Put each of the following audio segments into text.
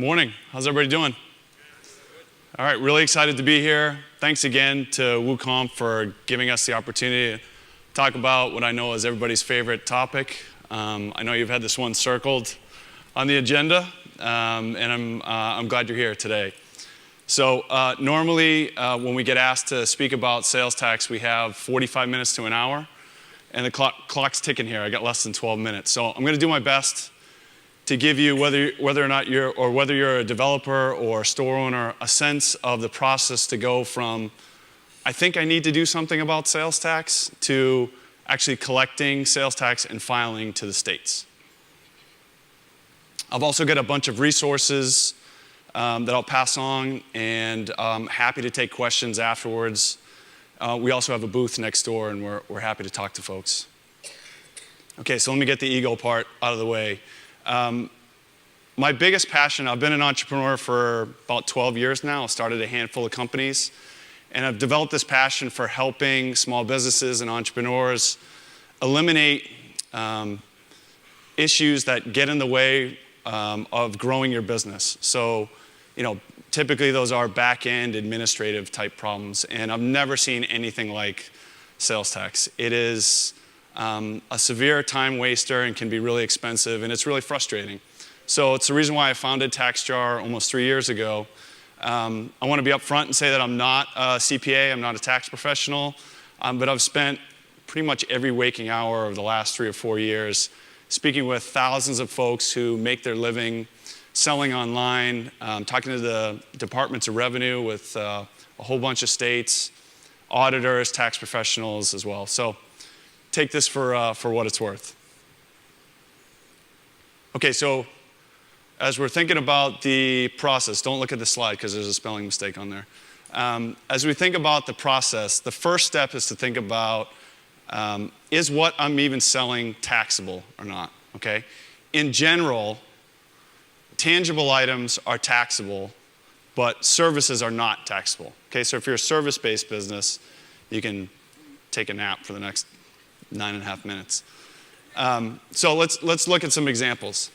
Morning. How's everybody doing? All right, really excited to be here. Thanks again to WooConf for giving us the opportunity to talk about what I know is everybody's favorite topic. I know you've had this one circled on the agenda, and I'm glad you're here today. So normally when we get asked to speak about sales tax, we have 45 minutes to an hour, and the clock's ticking here. I got less than 12 minutes. So I'm going to do my best to give you, whether or not you're a developer or a store owner, a sense of the process to go from, I think I need to do something about sales tax, to actually collecting sales tax and filing to the states. I've also got a bunch of resources that I'll pass on, and I'm happy to take questions afterwards. We also have a booth next door, and we're happy to talk to folks. Okay, so let me get the ego part out of the way. My biggest passion, I've been an entrepreneur for about 12 years now. I started a handful of companies, and I've developed this passion for helping small businesses and entrepreneurs eliminate issues that get in the way of growing your business. So, typically those are back-end administrative type problems, and I've never seen anything like sales tax. It is a severe time waster and can be really expensive, and it's really frustrating. So it's the reason why I founded TaxJar almost 3 years ago. I want to be upfront and say that I'm not a CPA, I'm not a tax professional, but I've spent pretty much every waking hour of the last 3 or 4 years speaking with thousands of folks who make their living selling online, talking to the departments of revenue with a whole bunch of states, auditors, tax professionals as well. So take this for what it's worth. Okay, so as we're thinking about the process, don't look at the slide because there's a spelling mistake on there. As we think about the process, the first step is to think about, is what I'm even selling taxable or not, okay? In general, tangible items are taxable, but services are not taxable, okay? So if you're a service-based business, you can take a nap for the next 9.5 minutes. So let's look at some examples.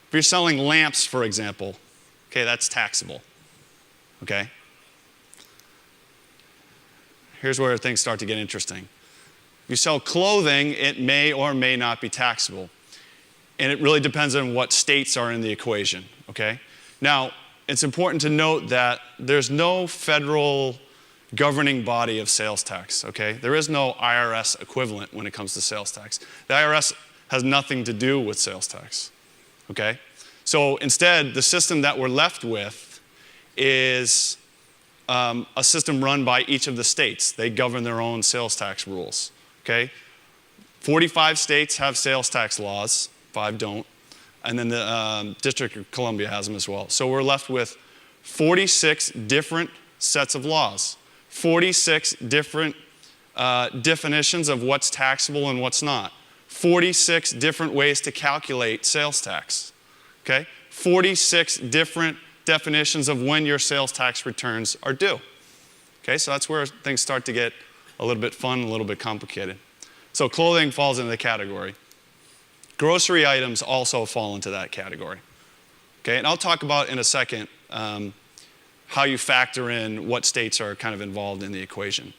If you're selling lamps, for example, okay, that's taxable, okay? Here's where things start to get interesting. If you sell clothing, it may or may not be taxable. And it really depends on what states are in the equation, okay? Now, it's important to note that there's no federal governing body of sales tax, okay? There is no IRS equivalent when it comes to sales tax. The IRS has nothing to do with sales tax, okay? So instead, the system that we're left with is a system run by each of the states. They govern their own sales tax rules, okay? 45 states have sales tax laws, 5 don't, and then the District of Columbia has them as well. So we're left with 46 different sets of laws. 46 different definitions of what's taxable and what's not. 46 different ways to calculate sales tax, okay? 46 different definitions of when your sales tax returns are due. Okay, so that's where things start to get a little bit fun, a little bit complicated. So clothing falls into the category. Grocery items also fall into that category. Okay, and I'll talk about in a second how you factor in what states are kind of involved in the equation.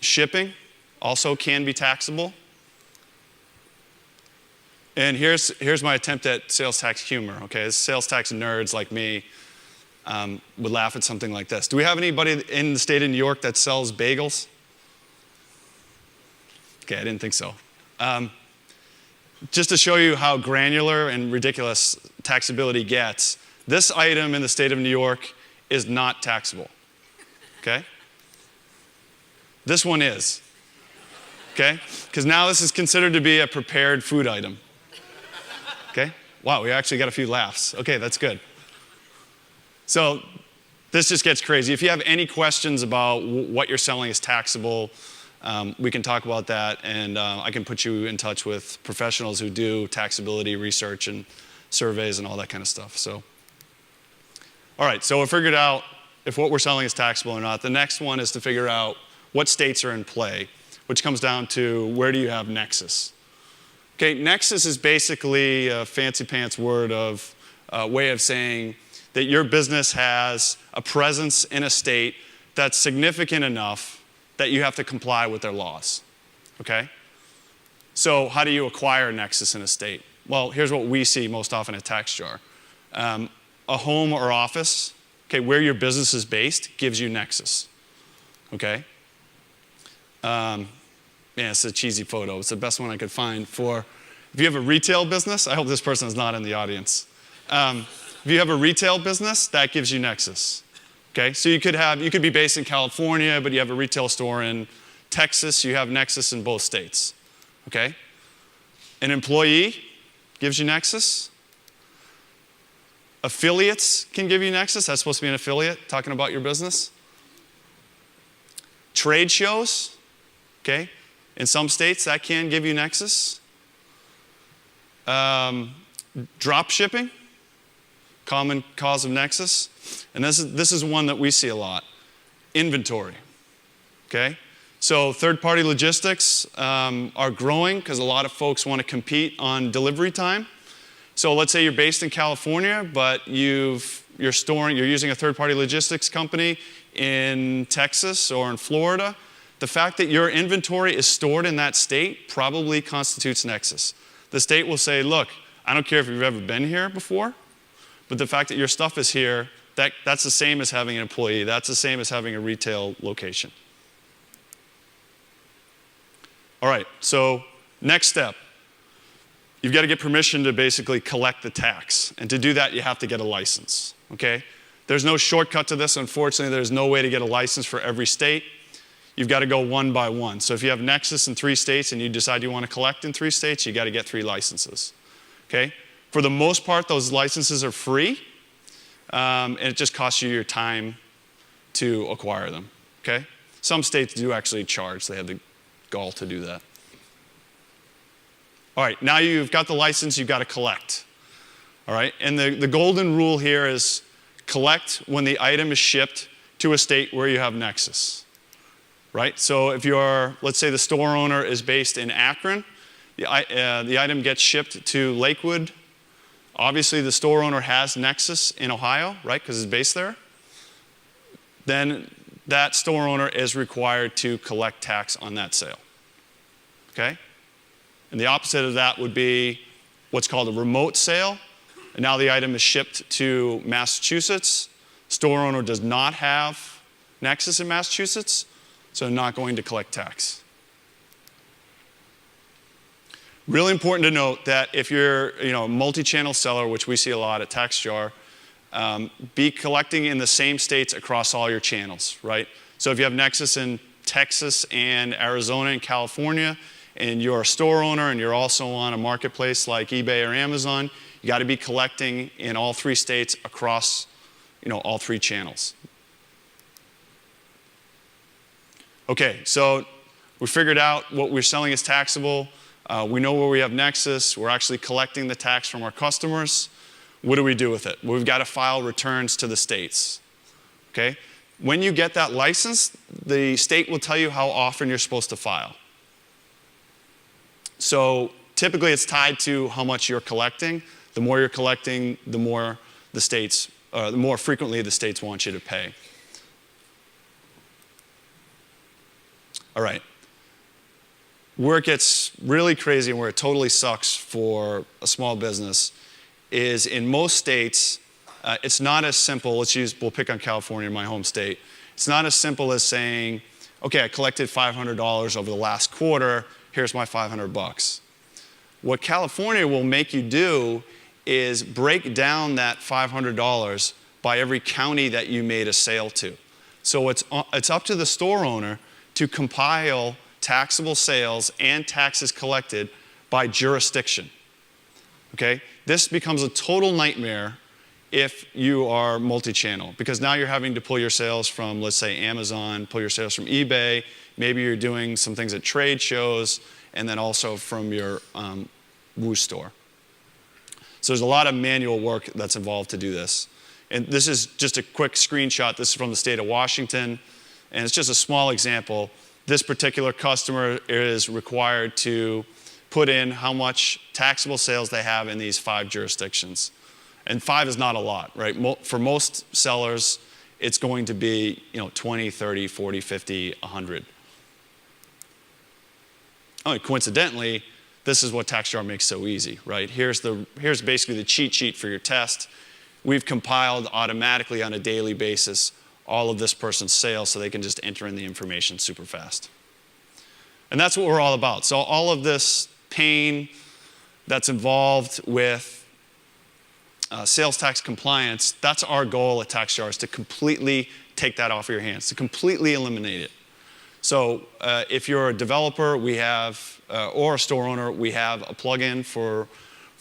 Shipping also can be taxable. And here's my attempt at sales tax humor, okay? Sales tax nerds like me would laugh at something like this. Do we have anybody in the state of New York that sells bagels? Okay, I didn't think so. Just to show you how granular and ridiculous taxability gets, this item in the state of New York is not taxable, okay? This one is, okay? Because now this is considered to be a prepared food item, okay? Wow, we actually got a few laughs. Okay, that's good. So this just gets crazy. If you have any questions about what you're selling is taxable, we can talk about that, and I can put you in touch with professionals who do taxability research and surveys and all that kind of stuff. So, all right, so we figured out if what we're selling is taxable or not. The next one is to figure out what states are in play, which comes down to where do you have nexus. Okay, nexus is basically a fancy pants word of way of saying that your business has a presence in a state that's significant enough that you have to comply with their laws. Okay? So how do you acquire nexus in a state? Well, here's what we see most often at TaxJar. A home or office, okay, where your business is based gives you nexus. Okay? Yeah, it's a cheesy photo. It's the best one I could find for, if you have a retail business, I hope this person is not in the audience. If you have a retail business, that gives you nexus. Okay, so you could be based in California, but you have a retail store in Texas, you have nexus in both states. Okay? An employee gives you nexus. Affiliates can give you nexus. That's supposed to be an affiliate, talking about your business. Trade shows, okay? In some states, that can give you nexus. Drop shipping, common cause of nexus. And this is one that we see a lot. Inventory, okay? So third-party logistics are growing because a lot of folks want to compete on delivery time. So let's say you're based in California, but you're using a third-party logistics company in Texas or in Florida. The fact that your inventory is stored in that state probably constitutes nexus. The state will say, look, I don't care if you've ever been here before, but the fact that your stuff is here, that's the same as having an employee. That's the same as having a retail location. All right, so next step. You've got to get permission to basically collect the tax. And to do that, you have to get a license, okay? There's no shortcut to this. Unfortunately, there's no way to get a license for every state. You've got to go one by one. So if you have nexus in 3 states and you decide you want to collect in 3 states, you got to get 3 licenses, okay? For the most part, those licenses are free, and it just costs you your time to acquire them, okay? Some states do actually charge. They have the gall to do that. All right, now you've got the license, you've got to collect. All right, and the golden rule here is collect when the item is shipped to a state where you have nexus. Right, so if let's say the store owner is based in Akron, the item gets shipped to Lakewood. Obviously, the store owner has nexus in Ohio, right, because it's based there. Then that store owner is required to collect tax on that sale. Okay? And the opposite of that would be what's called a remote sale. And now the item is shipped to Massachusetts. Store owner does not have nexus in Massachusetts, so not going to collect tax. Really important to note that if you're a multi-channel seller, which we see a lot at TaxJar, be collecting in the same states across all your channels, right? So if you have nexus in Texas and Arizona and California, and you're a store owner and you're also on a marketplace like eBay or Amazon, you got to be collecting in all 3 states across all 3 channels. Okay, so we figured out what we're selling is taxable. We know where we have nexus. We're actually collecting the tax from our customers. What do we do with it? Well, we've got to file returns to the states. Okay? When you get that license, the state will tell you how often you're supposed to file. So typically it's tied to how much you're collecting. The more you're collecting, the more frequently the states want you to pay. All right. Where it gets really crazy and where it totally sucks for a small business is in most states, it's not as simple. We'll pick on California, my home state. It's not as simple as saying, okay, I collected $500 over the last quarter. Here's my $500. What California will make you do is break down that $500 by every county that you made a sale to. So it's up to the store owner to compile taxable sales and taxes collected by jurisdiction. Okay? This becomes a total nightmare if you are multi-channel, because now you're having to pull your sales from, let's say, Amazon, pull your sales from eBay, maybe you're doing some things at trade shows, and then also from your Woo store. So there's a lot of manual work that's involved to do this. And this is just a quick screenshot. This is from the state of Washington, and it's just a small example. This particular customer is required to put in how much taxable sales they have in these 5 jurisdictions. And 5 is not a lot, right? For most sellers, it's going to be 20, 30, 40, 50, 100. Oh, and coincidentally, this is what TaxJar makes so easy, right? Here's basically the cheat sheet for your test. We've compiled automatically on a daily basis all of this person's sales so they can just enter in the information super fast. And that's what we're all about. So all of this pain that's involved with sales tax compliance, that's our goal at TaxJar, is to completely take that off of your hands, to completely eliminate it. So if you're a developer, we have, or a store owner, we have a plugin for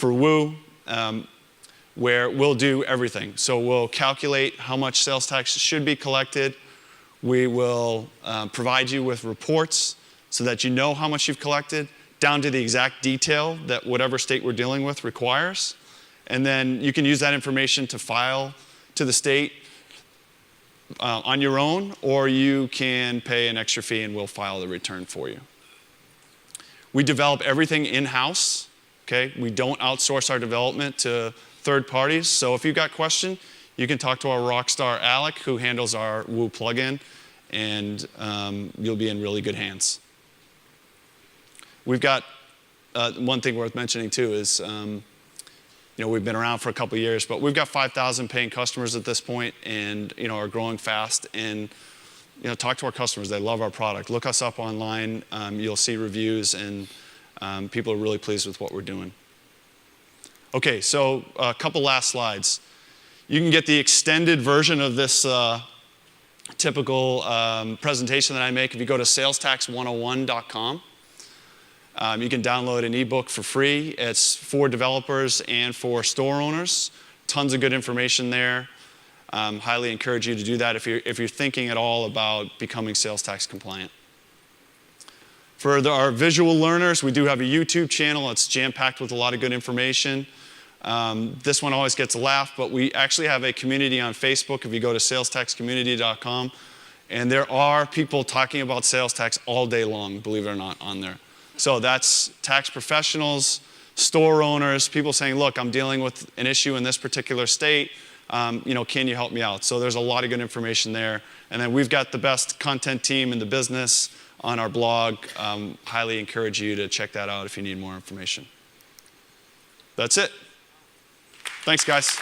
Woo, where we'll do everything. So we'll calculate how much sales tax should be collected. We will provide you with reports so that you know how much you've collected, down to the exact detail that whatever state we're dealing with requires. And then you can use that information to file to the state on your own, or you can pay an extra fee and we'll file the return for you. We develop everything in-house, okay? We don't outsource our development to third parties. So if you've got a question, you can talk to our rock star, Alec, who handles our Woo plugin, and you'll be in really good hands. We've got one thing worth mentioning too is, we've been around for a couple years, but we've got 5,000 paying customers at this point, and are growing fast. And talk to our customers; they love our product. Look us up online; you'll see reviews, and people are really pleased with what we're doing. Okay, so a couple last slides. You can get the extended version of this typical presentation that I make if you go to salestax101.com. You can download an ebook for free. It's for developers and for store owners. Tons of good information there. Highly encourage you to do that if you're thinking at all about becoming sales tax compliant. For our visual learners, we do have a YouTube channel. It's jam-packed with a lot of good information. This one always gets a laugh, but we actually have a community on Facebook if you go to salestaxcommunity.com. And there are people talking about sales tax all day long, believe it or not, on there. So that's tax professionals, store owners, people saying, look, I'm dealing with an issue in this particular state. Can you help me out? So there's a lot of good information there. And then we've got the best content team in the business on our blog. Highly encourage you to check that out if you need more information. That's it. Thanks, guys.